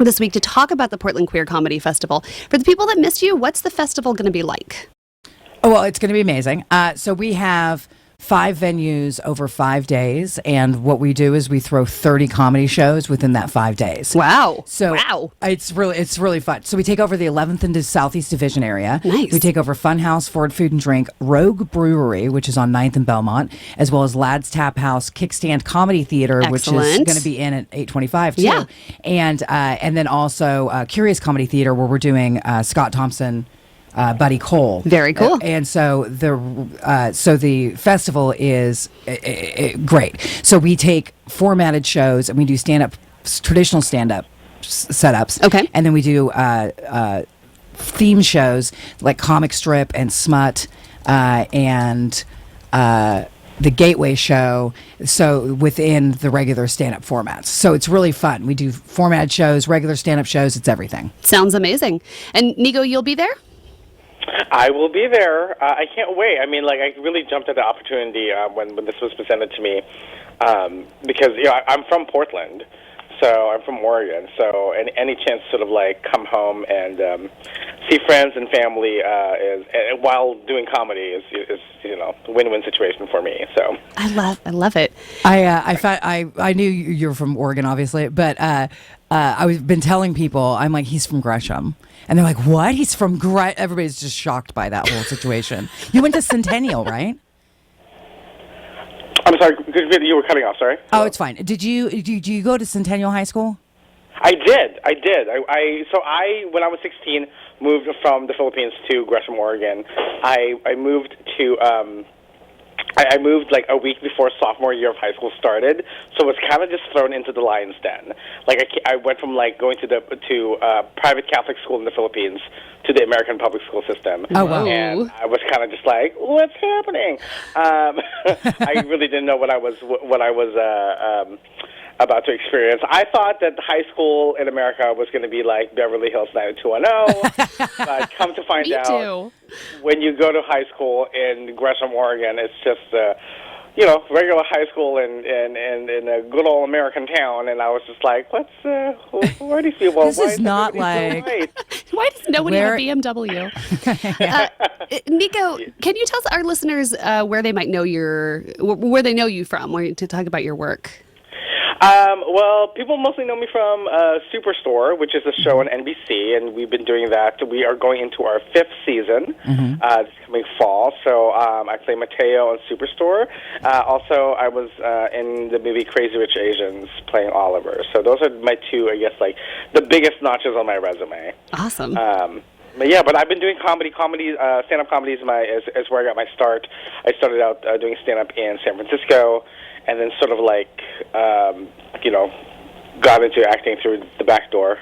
this week to talk about the Portland Queer Comedy Festival. For the people that missed you, what's the festival going to be like? Oh, well, it's going to be amazing. So we have 5 venues over 5 days, and what we do is we throw 30 comedy shows within that 5 days. Wow. So it's really fun. So we take over the 11th and Southeast Division area. Nice. We take over Funhouse, Ford Food and Drink, Rogue Brewery, which is on 9th and Belmont, as well as Ladd's Tap House, Kickstand Comedy Theater, which is going to be in at 825 too. Yeah. And then also Curious Comedy Theater, where we're doing Scott Thompson, Buddy Cole. Very cool. And so the festival is great. So we take formatted shows and we do traditional stand-up setups. Okay. And then we do theme shows like comic strip and smut and the Gateway show, so within the regular stand-up formats. So it's really fun. We do formatted shows, regular stand-up shows. It's everything. Sounds amazing. And Nico, you'll be there? I will be there. I can't wait. I mean, like, I really jumped at the opportunity when this was presented to me because, I'm from Portland, so I'm from Oregon. So any chance to sort of, like, come home and see friends and family while doing comedy is a win-win situation for me. So I love it. I knew you were from Oregon, obviously, but I've been telling people, I'm like, he's from Gresham. And they're like, what? He's from Gresham? Everybody's just shocked by that whole situation. You went to Centennial, right? I'm sorry, you were cutting off, sorry. Oh, it's fine. Did you go to Centennial High School? I did. So when I was 16, moved from the Philippines to Gresham, Oregon. I moved to... I moved like a week before sophomore year of high school started, so it was kind of just thrown into the lion's den. Like I went from like going to private Catholic school in the Philippines to the American public school system. Oh wow! And I was kind of just like, what's happening? I really didn't know what I was about to experience. I thought that high school in America was going to be like Beverly Hills 90210, but come to find out, when you go to high school in Gresham, Oregon, it's just regular high school in a good old American town, and I was just like, who are these people? This is not like... Why does no one have a BMW? Nico, can you tell our listeners where they might know where they know you from, to talk about your work? Well, people mostly know me from Superstore, which is a show on NBC, and we've been doing that. We are going into our 5th season this coming fall. So I play Mateo on Superstore. Also, I was in the movie Crazy Rich Asians playing Oliver. So those are my 2, I guess, like the biggest notches on my resume. Awesome. But I've been doing comedy. Stand-up comedy is where I got my start. I started out doing stand-up in San Francisco, and then sort of like, got into acting through the back door,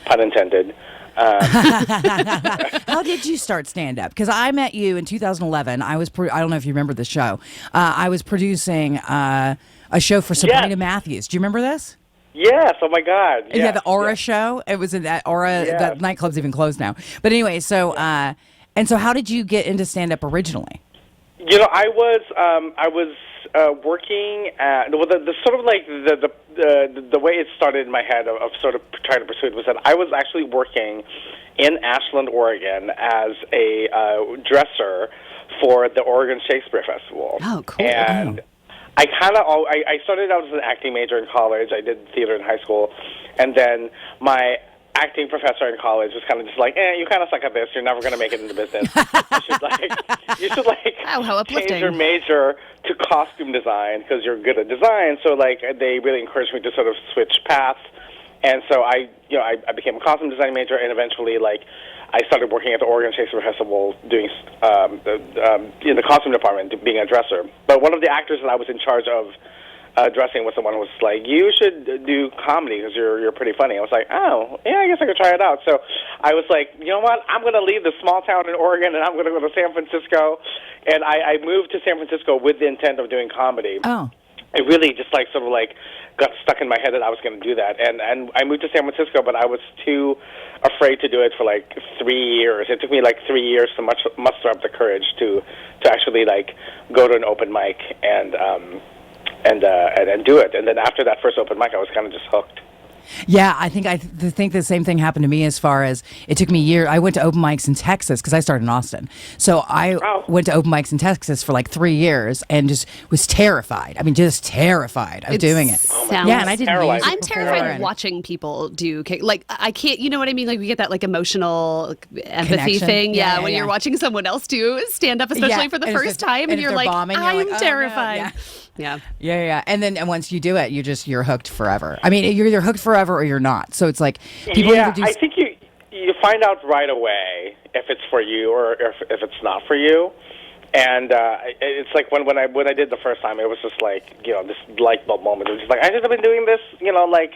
pun intended. How did you start stand-up? Because I met you in 2011. I don't know if you remember the show. I was producing a show for Sabrina Matthews. Do you remember this? Yes. Oh my God. Yes. Yeah, the Aura show. It was in that Aura. Yes. That nightclub's even closed now. But anyway, so how did you get into stand-up originally? I was working at the sort of like the way it started in my head of sort of trying to pursue it was that I was actually working in Ashland, Oregon, as a dresser for the Oregon Shakespeare Festival. Oh, cool! And I started out as an acting major in college. I did theater in high school, and then my acting professor in college was kind of just like, you kind of suck at this. You're never going to make it in the business. You should how uplifting. change your major to costume design because you're good at design. So like they really encouraged me to sort of switch paths, and so I became a costume design major, and eventually like I started working at the Oregon Shakespeare Festival doing in the costume department, being a dresser. But one of the actors that I was in charge of dressing was someone who was like, you should do comedy because you're pretty funny. I was like, oh, yeah, I guess I could try it out. So I was like, you know what, I'm going to leave the small town in Oregon and I'm going to go to San Francisco. And I moved to San Francisco with the intent of doing comedy. Oh. It really just like sort of like got stuck in my head that I was going to do that. And I moved to San Francisco, but I was too afraid to do it for like 3 years. It took me like 3 years to muster up the courage to actually like go to an open mic and do it. And then after that first open mic, I was kind of just hooked. Yeah, I think the same thing happened to me as far as it took me years. I went to open mics in Texas because I started in Austin. So I went to open mics in Texas for like 3 years and just was terrified. I mean, just terrified of doing it. Yeah, and I didn't use it I'm terrified before. of watching people do, like, I can't, you know what I mean? Like, we get that, like, emotional empathy Connection. thing. Yeah, When yeah. you're watching someone else do stand up, especially for the and if first they're- time, and if you're they're like, bombing, you're I'm like, oh, no. terrified. Yeah. Yeah. Yeah. And once you do it, you're hooked forever. I mean, you're either hooked forever or you're not. So it's like people Yeah, either do. I think you find out right away if it's for you or if it's not for you. And it's like when I did the first time, it was just like, you know, this light bulb moment. It was just like, I should have been doing this, you know, like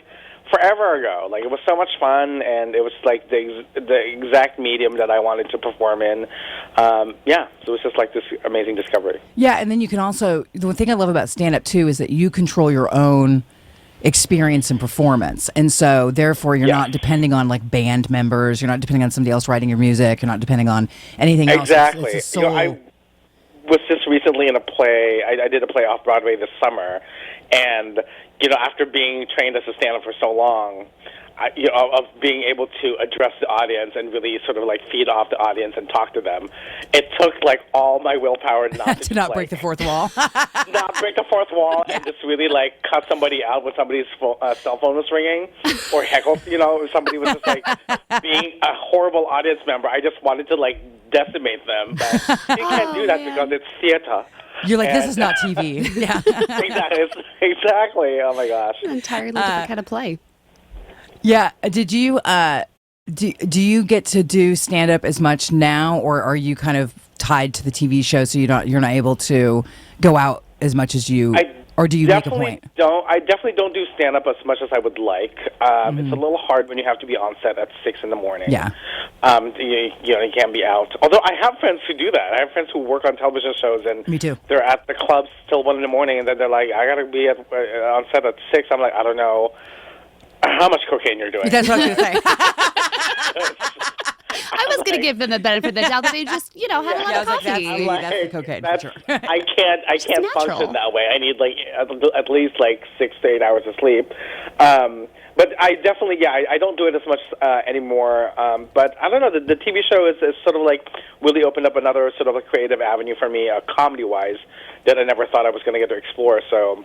forever ago. Like, it was so much fun, and it was like the exact medium that I wanted to perform in. So it was just like this amazing discovery. Yeah, and then you can also, the thing I love about stand-up too is that you control your own experience and performance, and so therefore you're not depending on like band members, you're not depending on somebody else writing your music, you're not depending on anything else. Exactly. It's You know, I was just recently in a play. I did a play off Broadway this summer, and you know, after being trained as a stand-up for so long, of being able to address the audience and really sort of like feed off the audience and talk to them, it took like all my willpower not to not break the fourth wall. not break the fourth wall, and just really like cut somebody out when somebody's cell phone was ringing, or heckle, you know, if somebody was just like being a horrible audience member. I just wanted to like decimate them, but you can't do that because it's theater. You're like, this is not TV. Yeah. Exactly. Oh my gosh. An entirely different kind of play. Yeah. Did you do you get to do stand up as much now, or are you kind of tied to the TV show so you're not able to go out as much as you or do you make a point? I definitely don't do stand up as much as I would like. It's a little hard when you have to be on set at 6 in the morning. Yeah. You can't be out. Although I have friends who do that. I have friends who work on television shows, and Me too. they're at the clubs till 1 in the morning, and then they're like, I gotta be on set at 6. I'm like, I don't know how much cocaine you're doing. That's what I was going to say. I was going to give them the benefit of the doubt that they just, had a lot of coffee. That's the cocaine. For sure. I can't natural. function that way. I need like at least like 6 to 8 hours of sleep. But I definitely, I don't do it as much anymore. But I don't know. The TV show is sort of like really opened up another sort of a creative avenue for me, comedy-wise, that I never thought I was going to get to explore. So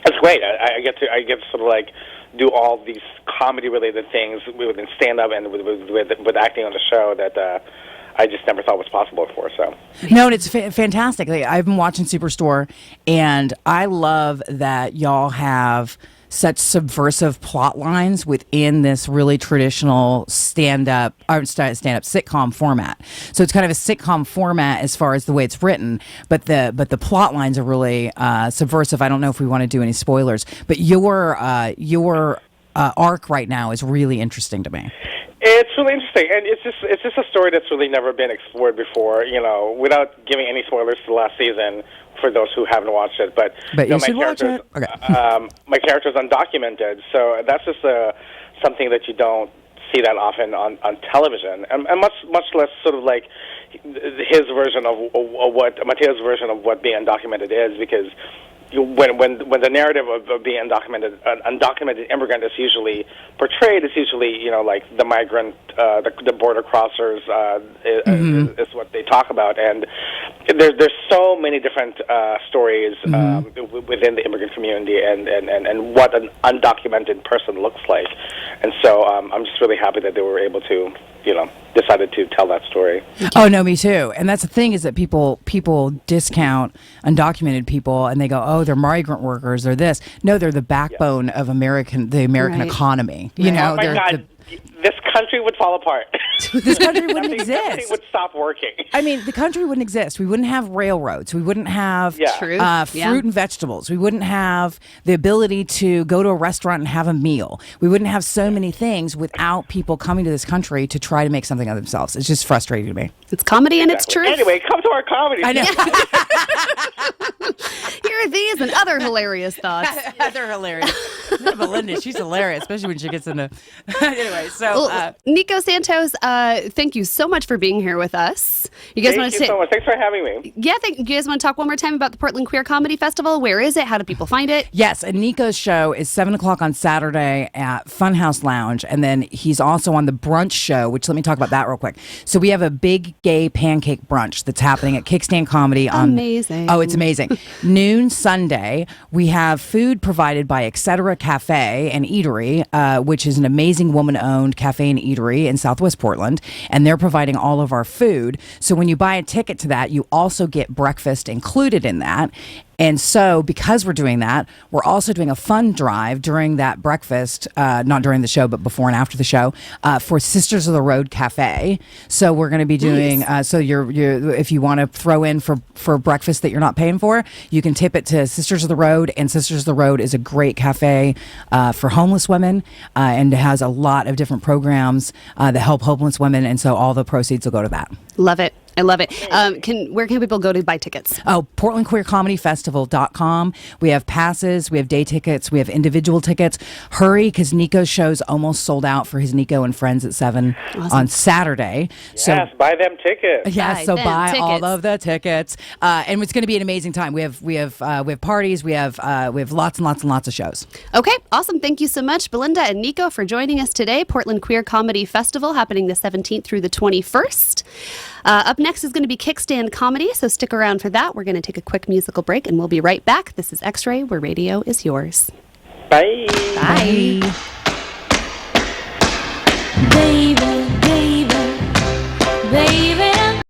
it's great. I get to sort of like do all these comedy-related things within stand-up and with acting on the show that I just never thought was possible before. So No, and it's fantastic. Like, I've been watching Superstore, and I love that y'all have such subversive plot lines within this really traditional stand-up sitcom format. So it's kind of a sitcom format as far as the way it's written, but the plot lines are really subversive. I don't know if we want to do any spoilers, but your arc right now is really interesting to me. it's really interesting, and it's just a story that's really never been explored before. You know, without giving any spoilers to the last season for those who haven't watched it, but you should watch it. Okay. My character's undocumented, so that's just something that you don't see that often on television, and much less sort of like his version of what Mateo's version of what being undocumented is, because when the narrative of being undocumented immigrant is usually portrayed, it's usually like the migrant, the border crossers is what they talk about, and there's so many different stories within the immigrant community and what an undocumented person looks like, and so I'm just really happy that they were able to decided to tell that story. Oh no, me too. And that's the thing, is that people discount undocumented people, and they go, oh, they're migrant workers, they're this. No, they're the backbone of the American economy. Oh my God. This country would fall apart. This country wouldn't exist. Everything would stop working. I mean, the country wouldn't exist. We wouldn't have railroads. We wouldn't have fruit and vegetables. We wouldn't have the ability to go to a restaurant and have a meal. We wouldn't have so many things without people coming to this country to try to make something of themselves. It's just frustrating to me. It's comedy and it's truth. Anyway, come to our comedy. I know. Here are these and other hilarious thoughts. They're hilarious. Belinda, she's hilarious, especially when she gets into. Anyway, so Well, Nico Santos, thank you so much for being here with us. You guys want to Thank you so much. Thanks for having me. Yeah, you guys want to talk one more time about the Portland Queer Comedy Festival? Where is it? How do people find it? yes, and Nico's show is 7:00 on Saturday at Funhouse Lounge, and then he's also on the brunch show. Which let me talk about that real quick. So we have a big gay pancake brunch that's happening at Kickstand Comedy. Amazing. Oh, it's amazing. Noon Sunday. We have food provided by XRAY Cafe and Eatery, which is an amazing woman-owned cafe and eatery in Southwest Portland, and they're providing all of our food. So when you buy a ticket to that, you also get breakfast included in that. And so, because we're doing that, we're also doing a fund drive during that breakfast, not during the show, but before and after the show, for Sisters of the Road Cafe. So we're going to be doing. So you're if you want to throw in for breakfast that you're not paying for, you can tip it to Sisters of the Road. And Sisters of the Road is a great cafe for homeless women, and has a lot of different programs that help homeless women. And so all the proceeds will go to that. Love it. I love it. Where can people go to buy tickets? Oh, PortlandQueerComedyFestival.com. We have passes, we have day tickets, we have individual tickets. Hurry, because Nico's show's almost sold out for his Nico and Friends at 7 on Saturday. Yes, buy them tickets. Yes, so buy tickets. all of the tickets, and it's going to be an amazing time. We have parties, we have lots and lots and lots of shows. Okay, awesome. Thank you so much, Belinda and Nico, for joining us today. Portland Queer Comedy Festival happening the 17th through the 21st. Up next is going to be Kickstand Comedy, so stick around for that. We're going to take a quick musical break, and we'll be right back. This is X-Ray, where radio is yours. Bye. Bye. Baby, baby, baby.